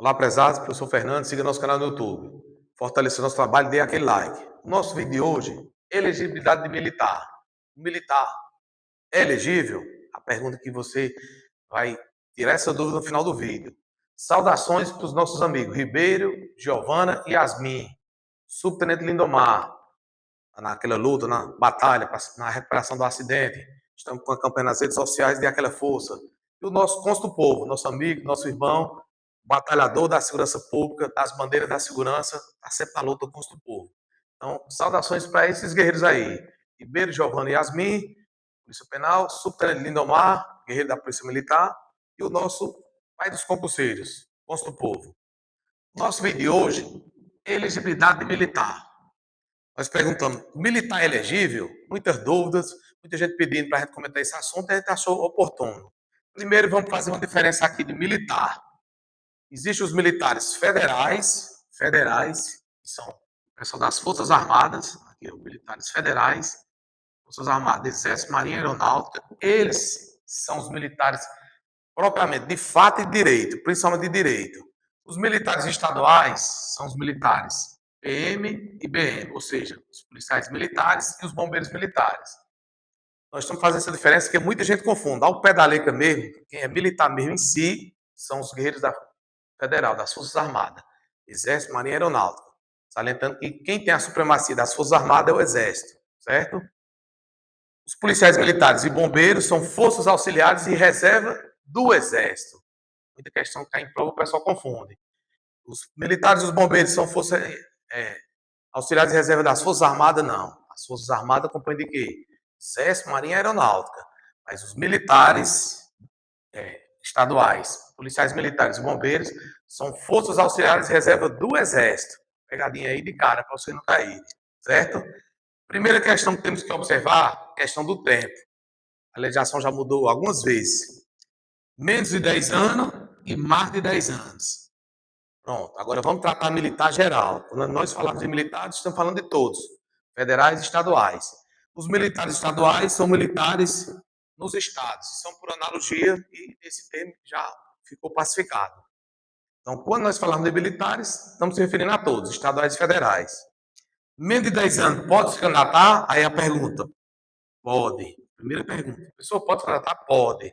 Olá, prezados, professor Fernando, siga nosso canal no YouTube. Fortalecer nosso trabalho, dê aquele like. O nosso vídeo de hoje, elegibilidade de militar. O militar é elegível? A pergunta que você vai tirar essa dúvida no final do vídeo. Saudações para os nossos amigos Ribeiro, Giovana e Yasmin. Subtenente Lindomar, naquela luta, na batalha, na recuperação do acidente. Estamos com a campanha nas redes sociais, dê aquela força. E o nosso Consto do Povo, nosso amigo, nosso irmão, batalhador da segurança pública, das bandeiras da segurança, está sempre na luta do Consto do Povo. Então, saudações para esses guerreiros aí. Ribeiro, Giovanni e Yasmin, Polícia Penal, Subtenente Lindomar, guerreiro da Polícia Militar, e o nosso pai dos concurseiros, Consto do Povo. Nosso vídeo de hoje, elegibilidade militar. Nós perguntamos, militar é elegível? Muitas dúvidas, muita gente pedindo para a gente comentar esse assunto, e a gente achou oportuno. Primeiro, vamos fazer uma diferença aqui de militar. Existem os militares federais, que são o pessoal das Forças Armadas, aqui os militares federais, Forças Armadas, Exército, Marinha Aeronáutica, eles são os militares propriamente de fato e de direito, principalmente de direito. Os militares estaduais são os militares PM e BM, ou seja, os policiais militares e os bombeiros militares. Nós estamos fazendo essa diferença porque muita gente confunde. Ao pé da letra mesmo, quem é militar mesmo em si, são os guerreiros da Federal, das Forças Armadas, Exército, Marinha e Aeronáutica. Salientando que quem tem a supremacia das Forças Armadas é o Exército, certo? Os policiais militares e bombeiros são forças auxiliares e reserva do Exército. Muita questão que cai em prova, o pessoal confunde. Os militares e os bombeiros são forças auxiliares e reserva das Forças Armadas, não. As Forças Armadas compõem de quê? Exército, Marinha e Aeronáutica. Mas os militares estaduais, policiais militares e bombeiros, são forças auxiliares e reserva do Exército. Pegadinha aí de cara, para você não cair, certo? Primeira questão que temos que observar, questão do tempo. A legislação já mudou algumas vezes. Menos de 10 anos e mais de 10 anos. Pronto, agora vamos tratar militar geral. Quando nós falamos de militares, estamos falando de todos, federais e estaduais. Os militares estaduais são militares nos estados, são por analogia e esse termo já ficou pacificado. Então, quando nós falamos de militares, estamos se referindo a todos, estaduais e federais. Menos de 10 anos, pode se candidatar? Aí a pergunta, pode. Primeira pergunta, a pessoa pode se candidatar? Pode,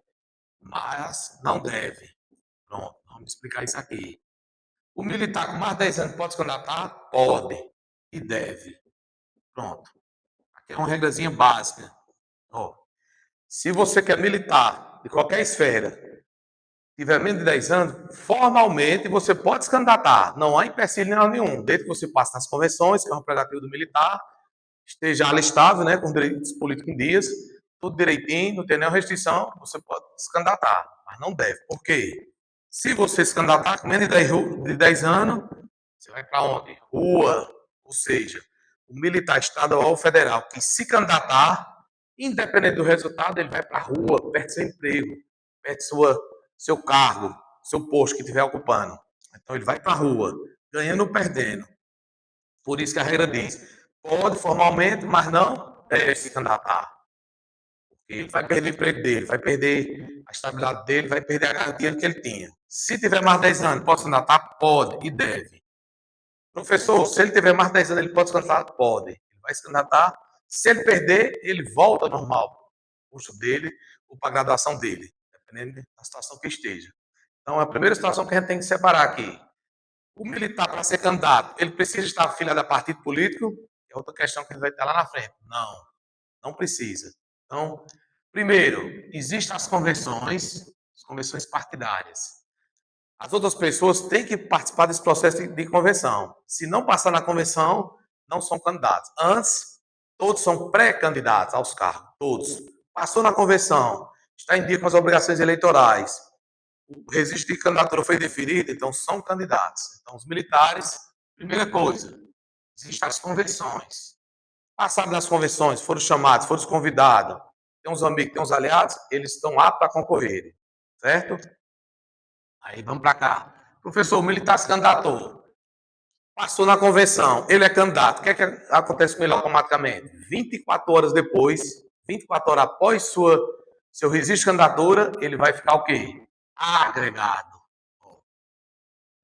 mas não deve. Pronto, vamos explicar isso aqui. O militar com mais de 10 anos pode se candidatar? Pode e deve. Pronto. Aqui é uma regrazinha básica. Ó, se você quer militar de qualquer esfera, tiver menos de 10 anos, formalmente você pode se candidatar. Não há empecilho nenhum. Desde que você passe nas convenções, que é uma prerrogativa do militar, esteja alistável, né, com direitos políticos em dias, tudo direitinho, não tem nenhuma restrição, você pode se candidatar. Mas não deve. Por quê? Se você se candidatar com menos de 10 anos, você vai para onde? Rua. Ou seja, o militar estadual ou federal que se candidatar, independente do resultado, ele vai para a rua, perto do seu emprego, perto do seu cargo, seu posto que estiver ocupando. Então ele vai para a rua, ganhando ou perdendo. Por isso que a regra diz, pode formalmente, mas não deve se candidatar. Ele vai perder o emprego dele, vai perder a estabilidade dele, vai perder a garantia que ele tinha. Se tiver mais de 10 anos, pode se candidatar? Pode e deve. Professor, se ele tiver mais de 10 anos, ele pode se candidatar? Pode. Ele vai se candidatar. Se ele perder, ele volta ao normal, o curso dele ou para a graduação dele, dependendo da situação que esteja. Então, a primeira situação que a gente tem que separar aqui. O militar, para ser candidato, ele precisa estar afiliado a partido político? É outra questão que a gente vai ter lá na frente. Não, não precisa. Então, primeiro, existem as convenções partidárias. As outras pessoas têm que participar desse processo de convenção. Se não passar na convenção, não são candidatos. Antes, todos são pré-candidatos aos cargos, todos. Passou na convenção, está em dia com as obrigações eleitorais, o registro de candidatura foi definido, então são candidatos. Então, os militares, primeira coisa, existem as convenções. Passaram nas convenções, foram chamados, foram convidados, tem uns amigos, tem uns aliados, eles estão aptos a concorrer, certo? Aí vamos para cá. Professor, o militar se candidatou. Passou na convenção, ele é candidato. O que é que acontece com ele automaticamente? 24 horas depois, 24 horas após seu registro de candidatura, ele vai ficar o quê? Agregado.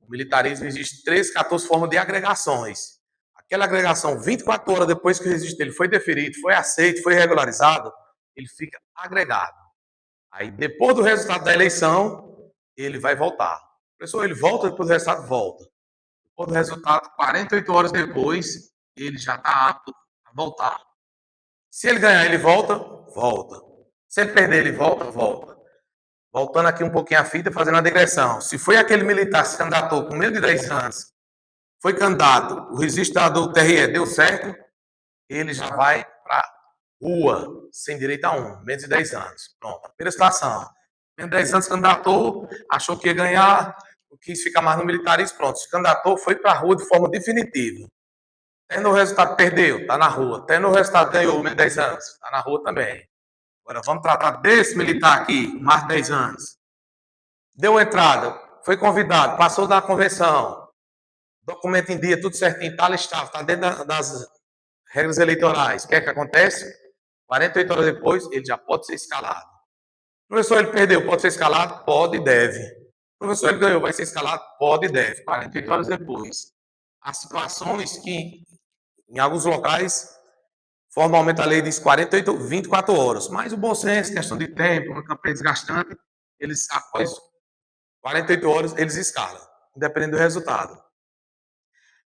No militarismo existe 13, 14 formas de agregações. Aquela agregação, 24 horas depois que o registro dele foi deferido, foi aceito, foi regularizado, ele fica agregado. Aí, depois do resultado da eleição, ele vai voltar. Professor, ele volta, depois do resultado, volta. Depois do resultado, 48 horas depois, ele já está apto a voltar. Se ele ganhar, ele volta, volta. Se ele perder, ele volta, volta. Voltando aqui um pouquinho a fita, fazendo a digressão. Se foi aquele militar que se candidatou com menos de 10 anos, foi candidato, o registro do TRE deu certo, ele já vai para rua, sem direito a menos de 10 anos. Pronto, primeira situação. Menos de 10 anos, candidatou, achou que ia ganhar, quis ficar mais no militarismo, pronto. Se candidatou, foi para a rua de forma definitiva. Tendo o resultado, perdeu, está na rua. Tendo o resultado, ganhou menos de 10 anos, está na rua também. Agora vamos tratar desse militar aqui, mais de 10 anos. Deu entrada, foi convidado, passou da convenção, documento em dia, tudo certinho, está listado, está dentro das regras eleitorais. O que é que acontece? 48 horas depois, ele já pode ser escalado. Professor, ele perdeu, pode ser escalado? Pode e deve. Professor, ele ganhou, vai ser escalado? Pode e deve. 48 horas depois. Há situações que, em alguns locais, formalmente a lei diz 48, 24 horas. Mas o bom senso, questão de tempo, uma campanha desgastante, eles, após 48 horas, eles escalam, independente do resultado.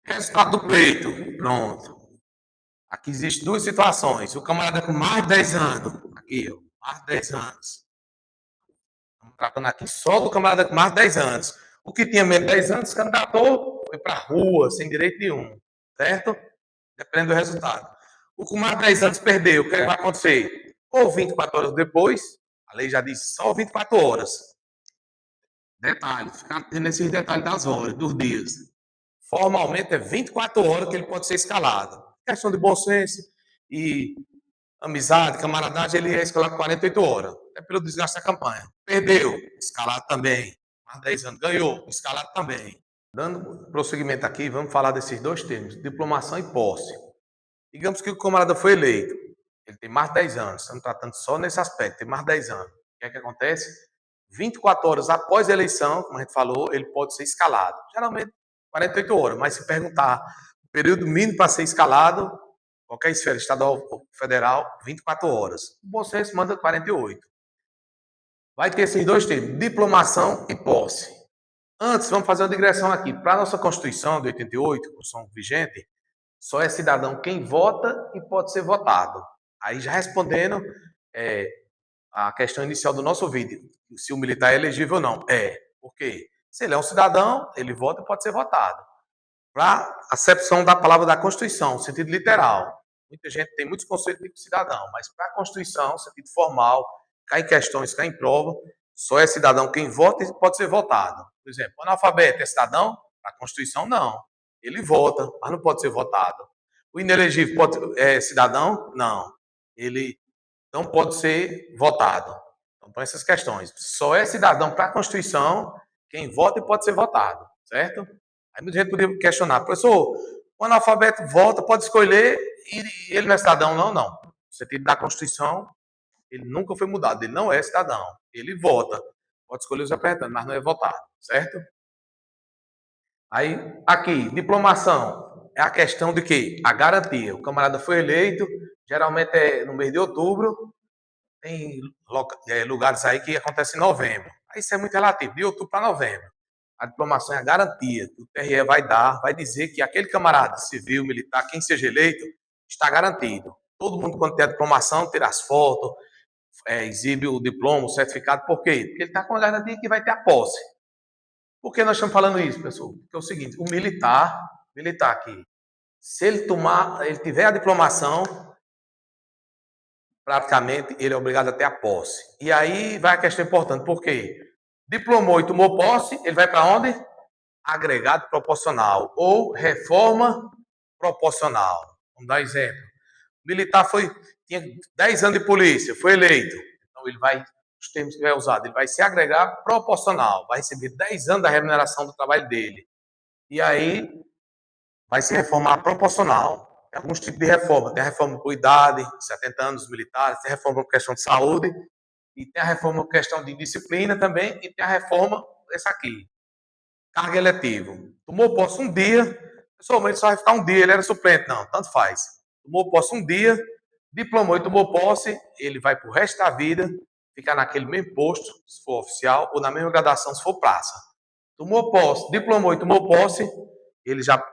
Resultado do pleito, pronto. Aqui existem duas situações. O camarada com mais de 10 anos, aqui, ó, mais de 10 anos. Estamos tratando aqui só do camarada com mais de 10 anos. O que tinha menos de 10 anos, candidatou, foi para a rua, sem direito nenhum, certo? Depende do resultado. O com mais de 10 anos perdeu, o que vai acontecer? Ou 24 horas depois, a lei já diz só 24 horas. Detalhe, ficar tendo esses detalhes das horas, dos dias. Formalmente é 24 horas que ele pode ser escalado. Questão de bom senso e amizade, camaradagem, ele é escalado 48 horas. É pelo desgaste da campanha. Perdeu, escalado também. Mais 10 anos, ganhou, escalado também. Dando prosseguimento aqui, vamos falar desses dois termos, diplomação e posse. Digamos que o camarada foi eleito, ele tem mais de 10 anos, estamos tratando só nesse aspecto, tem mais de 10 anos. O que é que acontece? 24 horas após a eleição, como a gente falou, ele pode ser escalado. Geralmente 48 horas, mas se perguntar o período mínimo para ser escalado, qualquer esfera, estadual ou federal, 24 horas. O bom senso manda 48. Vai ter esses dois termos, diplomação e posse. Antes, vamos fazer uma digressão aqui. Para a nossa Constituição de 88, Constituição vigente, só é cidadão quem vota e pode ser votado. Aí já respondendo a questão inicial do nosso vídeo, se o militar é elegível ou não. É. Por quê? Se ele é um cidadão, ele vota e pode ser votado. Para a acepção da palavra da Constituição, no sentido literal. Muita gente tem muitos conceitos de cidadão, mas para a Constituição, no sentido formal, cai em questões, cai em prova, só é cidadão quem vota e pode ser votado. Por exemplo, o analfabeto é cidadão? Para a Constituição, não. Ele vota, mas não pode ser votado. O inelegível é cidadão? Não. Ele não pode ser votado. Então, essas questões. Só é cidadão para a Constituição quem vota e pode ser votado, certo? Aí muita gente poderia questionar, professor, o analfabeto vota, pode escolher e ele não é cidadão? Não, não. No sentido da Constituição, ele nunca foi mudado, ele não é cidadão. Ele vota, pode escolher os representantes, mas não é votado, certo? Aí, aqui, diplomação, é a questão de que a garantia, o camarada foi eleito, geralmente é no mês de outubro, tem lugares aí que acontece em novembro. Aí isso é muito relativo, de outubro para novembro. A diplomação é a garantia que o TRE vai dar, vai dizer que aquele camarada civil, militar, quem seja eleito, está garantido. Todo mundo, quando tem a diplomação, terá as fotos, exibe o diploma, o certificado. Por quê? Porque ele está com a garantia que vai ter a posse. Por que nós estamos falando isso, pessoal? Porque é o seguinte, o militar aqui, se ele tiver a diplomação, praticamente ele é obrigado a ter a posse. E aí vai a questão importante, por quê? Diplomou e tomou posse, ele vai para onde? Agregado proporcional ou reforma proporcional. Vamos dar um exemplo. O militar tinha 10 anos de polícia, foi eleito. Então ele vai, os termos que vai usar, ele vai ser agregado proporcional, vai receber 10 anos da remuneração do trabalho dele. E aí vai se reformar proporcional. Tem alguns tipos de reforma. Tem a reforma por idade, 70 anos militares, tem a reforma por questão de saúde, e tem a reforma por questão de disciplina também, e tem a reforma, essa aqui. cargo eletivo. Tomou posse um dia, pessoalmente só vai ficar um dia, ele era suplente, não, tanto faz. Tomou posse um dia, diplomou e tomou posse, ele vai pro resto da vida ficar naquele mesmo posto, se for oficial, ou na mesma graduação, se for praça. Tomou posse, diplomou e tomou posse, ele já,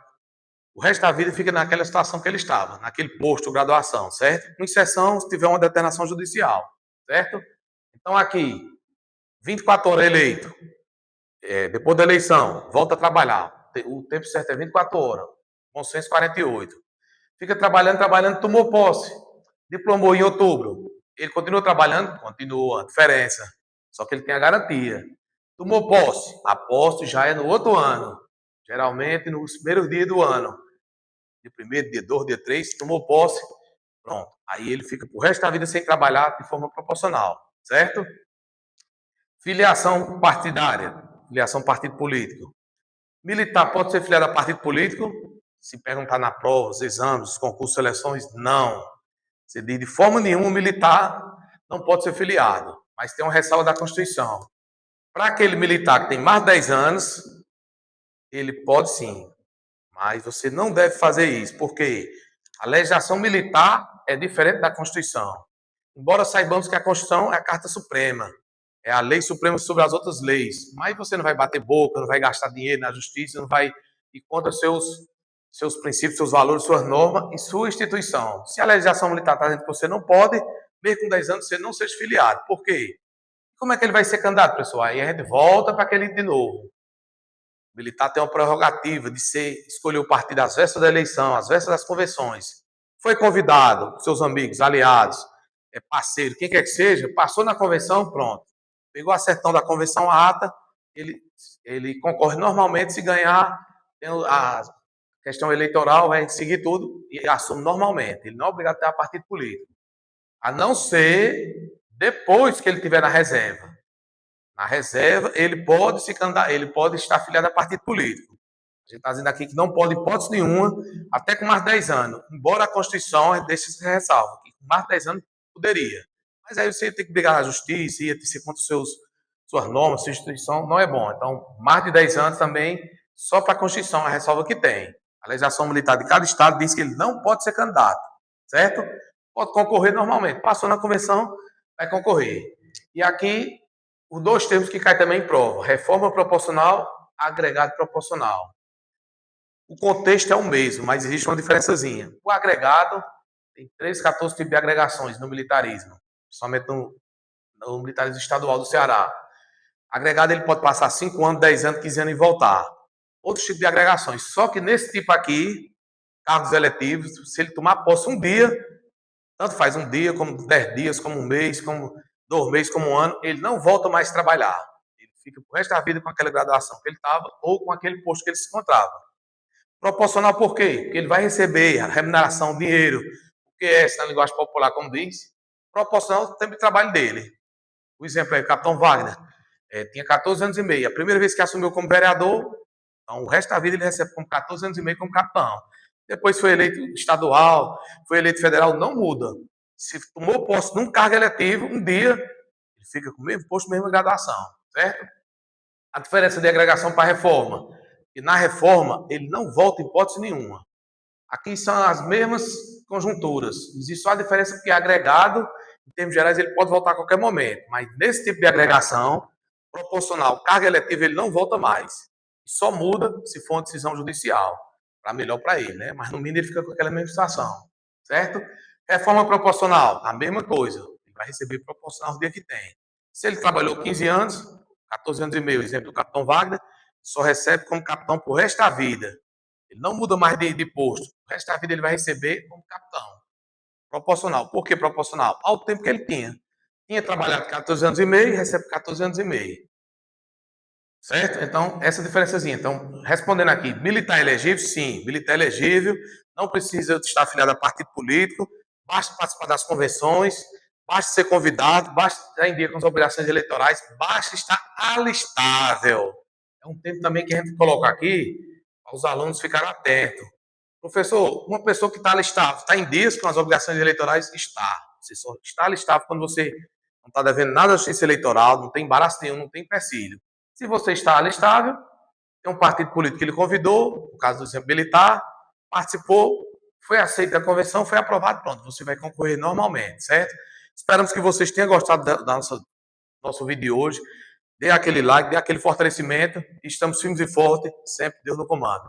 o resto da vida fica naquela situação que ele estava, naquele posto, graduação, certo? Com exceção se tiver uma determinação judicial, certo? Então aqui, 24 horas eleito, depois da eleição, volta a trabalhar. O tempo certo é 24 horas, consenso 48. Fica trabalhando, trabalhando, tomou posse. Diplomou em outubro. Ele continua trabalhando? Continua. A diferença. Só que ele tem a garantia. Tomou posse. A posse já é no outro ano. Geralmente nos primeiros dias do ano. Dia 1º, dia 2, dia 3, tomou posse. Pronto. Aí ele fica pro resto da vida sem trabalhar de forma proporcional. Certo? Filiação partidária. Filiação partido político. Militar pode ser filiado a partido político? Se perguntar na prova, os exames, os concursos, seleções, não. Você diz de forma nenhuma, militar não pode ser filiado, mas tem uma ressalva da Constituição. Para aquele militar que tem mais de 10 anos, ele pode sim, mas você não deve fazer isso, porque a legislação militar é diferente da Constituição. Embora saibamos que a Constituição é a Carta Suprema, é a lei suprema sobre as outras leis, mas você não vai bater boca, não vai gastar dinheiro na justiça, não vai ir contra seus princípios, seus valores, suas normas e sua instituição. Se a legislação militar está dizendo que você não pode, mesmo com 10 anos, você não seja filiado. Por quê? Como é que ele vai ser candidato, pessoal? Aí a gente volta para aquele de novo. O militar tem uma prerrogativa de escolher o partido às vésperas da eleição, às vésperas das convenções. Foi convidado, seus amigos, aliados, parceiro, quem quer que seja, passou na convenção, pronto. Pegou a certão da convenção, a ata, ele concorre normalmente, se ganhar, tem a questão eleitoral, vai seguir tudo e assume normalmente. Ele não é obrigado a ter a partido político. A não ser depois que ele estiver na reserva. Na reserva, ele pode se candidatar, ele pode estar afiliado a partido político. A gente está dizendo aqui que não pode, hipótese nenhuma, até com mais de 10 anos. Embora a Constituição deixe esse ressalvo, que com mais de 10 anos poderia. Mas aí você tem que brigar na justiça, ia ser contra suas normas, sua instituição, não é bom. Então, mais de 10 anos também, só para a Constituição, a ressalva que tem. A legislação militar de cada estado diz que ele não pode ser candidato, certo? Pode concorrer normalmente. Passou na convenção, vai concorrer. E aqui, os dois termos que caem também em prova: reforma proporcional, agregado proporcional. O contexto é o mesmo, mas existe uma diferençazinha. O agregado tem 14 tipos de agregações no militarismo, somente no militarismo estadual do Ceará. Agregado ele pode passar 5 anos, 10 anos, 15 anos e voltar. Outros tipos de agregações. Só que nesse tipo aqui, cargos eletivos, se ele tomar posse um dia, tanto faz um dia, como 10 dias, como um mês, como 2 meses, como um ano, ele não volta mais a trabalhar. Ele fica pro resto da vida com aquela graduação que ele estava ou com aquele posto que ele se encontrava. Proporcional por quê? Porque ele vai receber a remuneração, dinheiro, o que é, na linguagem popular, como diz, proporcional ao tempo de trabalho dele. O exemplo é o capitão Wagner. Tinha 14 anos e meio. A primeira vez que assumiu como vereador, então o resto da vida ele recebe com 14 anos e meio como capitão. Depois foi eleito estadual, foi eleito federal, não muda. Se tomou posse num cargo eletivo, um dia, ele fica com o mesmo posto, mesma graduação, certo? A diferença de agregação para a reforma. E na reforma, ele não volta em hipótese nenhuma. Aqui são as mesmas conjunturas. Existe só a diferença que agregado, em termos gerais, ele pode voltar a qualquer momento. Mas nesse tipo de agregação, proporcional, carga eletiva, ele não volta mais. Só muda se for uma decisão judicial. Para melhor para ele, né? Mas no mínimo ele fica com aquela mesma situação. Certo? Reforma proporcional, a mesma coisa. Ele vai receber proporcional no dia que tem. Se ele trabalhou 15 anos, 14 anos e meio, exemplo do capitão Wagner, só recebe como capitão pro resto da vida. Ele não muda mais de posto. O resto da vida ele vai receber como capitão. Proporcional. Por que proporcional? Ao tempo que ele tinha. Tinha trabalhado 14 anos e meio e recebe 14 anos e meio. Certo? Então, essa diferençazinha. Então, respondendo aqui, militar elegível? Sim, militar elegível. Não precisa estar afiliado a partido político. Basta participar das convenções. Basta ser convidado. Basta estar em dia com as obrigações eleitorais. Basta estar alistável. É um tempo também que a gente coloca aqui para os alunos ficarem atentos. Professor, uma pessoa que está alistável, está em dias com as obrigações eleitorais? Está. Você só está alistável quando você não está devendo nada à justiça eleitoral, não tem embaraço nenhum, não tem empecilho. Se você está alistável, Tem um partido político que ele convidou, no caso do exemplo militar, participou, foi aceita a convenção, foi aprovado, pronto, você vai concorrer normalmente, certo? Esperamos que vocês tenham gostado da nosso vídeo de hoje. Dê aquele like, dê aquele fortalecimento. Estamos firmes e fortes, sempre Deus no comando.